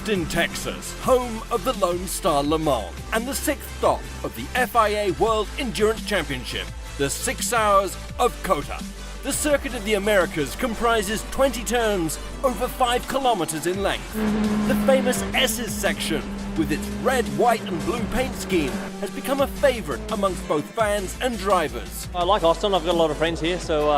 Austin, Texas, home of the Lone Star Le Mans and the sixth stop of the FIA World Endurance Championship, the 6 hours of COTA. The Circuit of the Americas comprises 20 turns over 5 kilometers in length. The famous S's section, with its red, white and blue paint scheme, has become a favorite amongst both fans and drivers. I like Austin. I've got a lot of friends here, so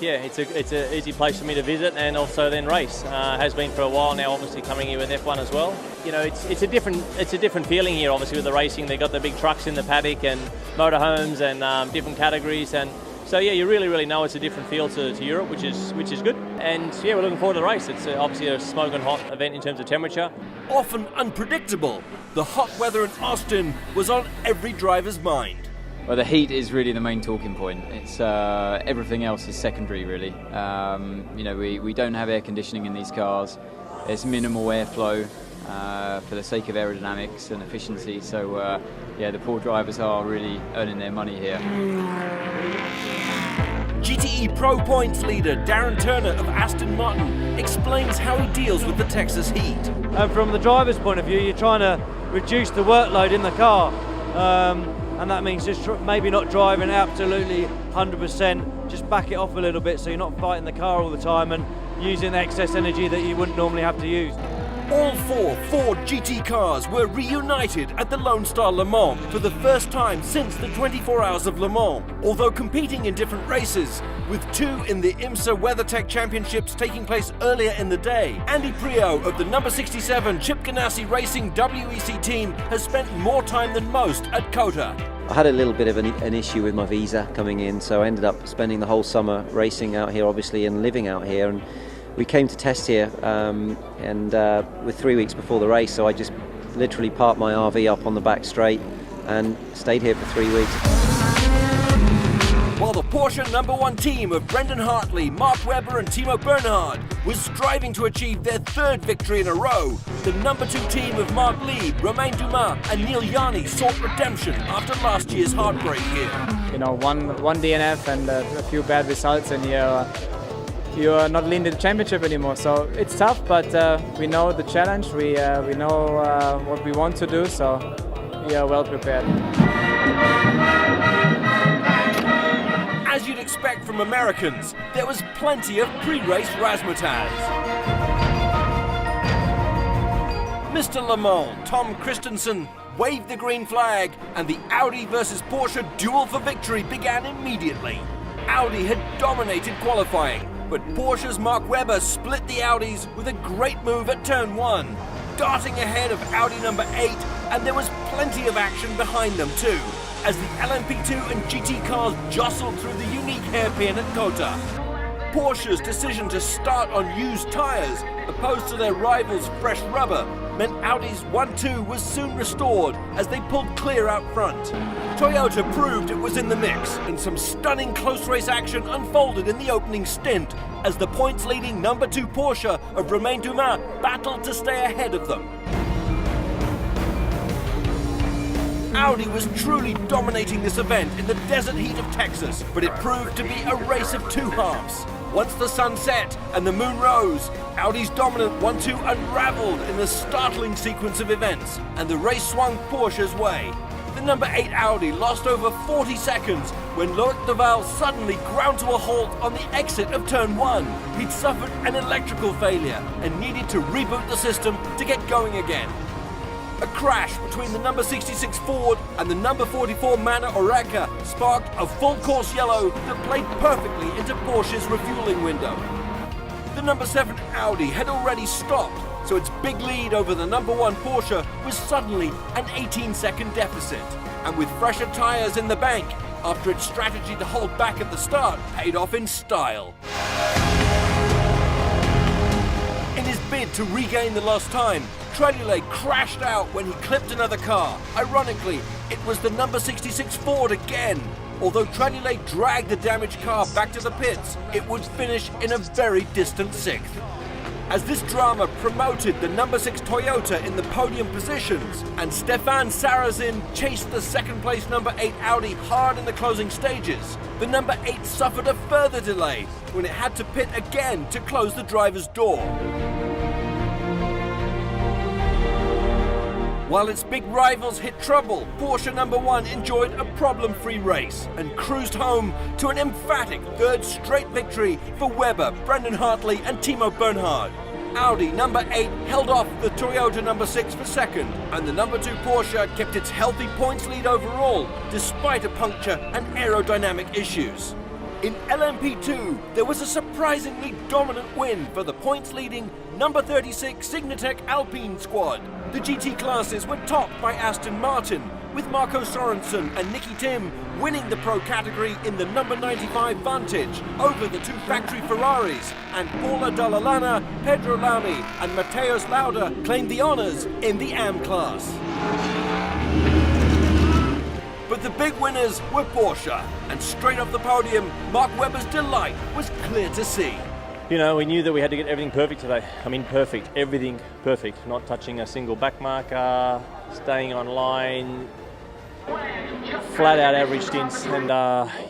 yeah, it's an easy place for me to visit and also then race. Has been for a while now, obviously coming here with F1 as well. You know, it's a different feeling here, obviously with the racing. They've got the big trucks in the paddock and motorhomes and different categories, and so yeah, you really know it's a different feel to Europe, which is good. And yeah, we're looking forward to the race. It's obviously a smoking hot event in terms of temperature. Often unpredictable, the hot weather in Austin was on every driver's mind. Well, the heat is really the main talking point. It's everything else is secondary, really. You know, we don't have air conditioning in these cars. There's minimal airflow for the sake of aerodynamics and efficiency. So yeah, the poor drivers are really earning their money here. GTE Pro Points leader Darren Turner of Aston Martin explains how he deals with the Texas heat. From the driver's point of view, you're trying to reduce the workload in the car, and that means just maybe not driving absolutely 100%, just back it off a little bit so you're not fighting the car all the time and using excess energy that you wouldn't normally have to use. All 4 Ford GT cars were reunited at the Lone Star Le Mans for the first time since the 24 Hours of Le Mans, although competing in different races, with 2 in the IMSA WeatherTech Championships taking place earlier in the day. Andy Priaulx of the number 67 Chip Ganassi Racing WEC team has spent more time than most at COTA. I had a little bit of an issue with my visa coming in, so I ended up spending the whole summer racing out here, obviously, and living out here. And we came to test here, with 3 weeks before the race, so I just literally parked my RV up on the back straight and stayed here for 3 weeks. While the Porsche #1 team of Brendan Hartley, Mark Webber and Timo Bernhard was striving to achieve their 3rd victory in a row, the #2 team of Mark Lieb, Romain Dumas and Neil Yanni sought redemption after last year's heartbreak here. You know, one DNF and a few bad results, and you are not leading the championship anymore. So it's tough, but we know the challenge. We know what we want to do, so we are well prepared. As you'd expect from Americans, there was plenty of pre-race razzmatazz. Mr. Le Mans, Tom Christensen, waved the green flag, and the Audi versus Porsche duel for victory began immediately. Audi had dominated qualifying, but Porsche's Mark Webber split the Audis with a great move at turn 1, darting ahead of Audi number 8, and there was plenty of action behind them too, as the LMP2 and GT cars jostled through the unique hairpin at COTA. Porsche's decision to start on used tyres, opposed to their rivals' fresh rubber, meant Audi's 1-2 was soon restored as they pulled clear out front. Toyota proved it was in the mix, and some stunning close race action unfolded in the opening stint, as the points-leading #2 Porsche of Romain Dumas battled to stay ahead of them. Audi was truly dominating this event in the desert heat of Texas, but it proved to be a race of 2 halves. Once the sun set and the moon rose, Audi's dominant 1-2 unraveled in a startling sequence of events, and the race swung Porsche's way. The number 8 Audi lost over 40 seconds when Loic Duval suddenly ground to a halt on the exit of turn 1. He'd suffered an electrical failure and needed to reboot the system to get going again. A crash between the number 66 Ford and the number 44 Manor Oreca sparked a full-course yellow that played perfectly into Porsche's refueling window. The number 7 Audi had already stopped, so its big lead over the number 1 Porsche was suddenly an 18-second deficit. And with fresher tyres in the bank, after its strategy to hold back at the start paid off in style. In his bid to regain the lost time, Trellier crashed out when he clipped another car. Ironically, it was the number 66 Ford again. Although Trellier dragged the damaged car back to the pits, it would finish in a very distant 6th. As this drama promoted the number 6 Toyota in the podium positions, and Stefan Sarrazin chased the 2nd place number 8 Audi hard in the closing stages, the number 8 suffered a further delay when it had to pit again to close the driver's door. While its big rivals hit trouble, Porsche number 1 enjoyed a problem-free race and cruised home to an emphatic third straight victory for Webber, Brendan Hartley and Timo Bernhard. Audi number 8 held off the Toyota number 6 for second, and the number 2 Porsche kept its healthy points lead overall, despite a puncture and aerodynamic issues. In LMP2, there was a surprisingly dominant win for the points-leading number 36 Signatech Alpine squad. The GT classes were topped by Aston Martin, with Marco Sorensen and Nicky Tim winning the Pro category in the number 95 Vantage over the 2 factory Ferraris, and Paula Dallalana, Pedro Lamy and Mateus Lauda claimed the honours in the AM class. But the big winners were Porsche, and straight off the podium, Mark Webber's delight was clear to see. You know, we knew that we had to get everything perfect today. I mean, perfect, everything perfect. Not touching a single back marker, staying on line, flat out average stints, and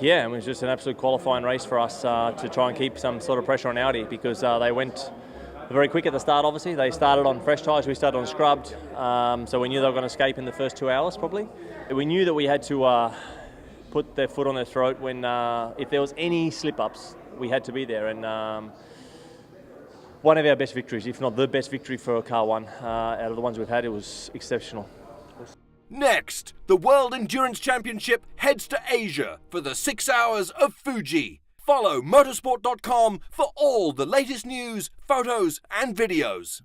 yeah, it was just an absolute qualifying race for us to try and keep some sort of pressure on Audi, because they went very quick at the start. Obviously they started on fresh tyres, we started on scrubbed, so we knew they were going to escape in the first 2 hours probably. We knew that we had to put their foot on their throat when if there was any slip-ups, we had to be there, and one of our best victories, if not the best victory for Car 1 out of the ones we've had. It was exceptional. Next, the World Endurance Championship heads to Asia for the 6 hours of Fuji. Follow motorsport.com for all the latest news, photos and videos.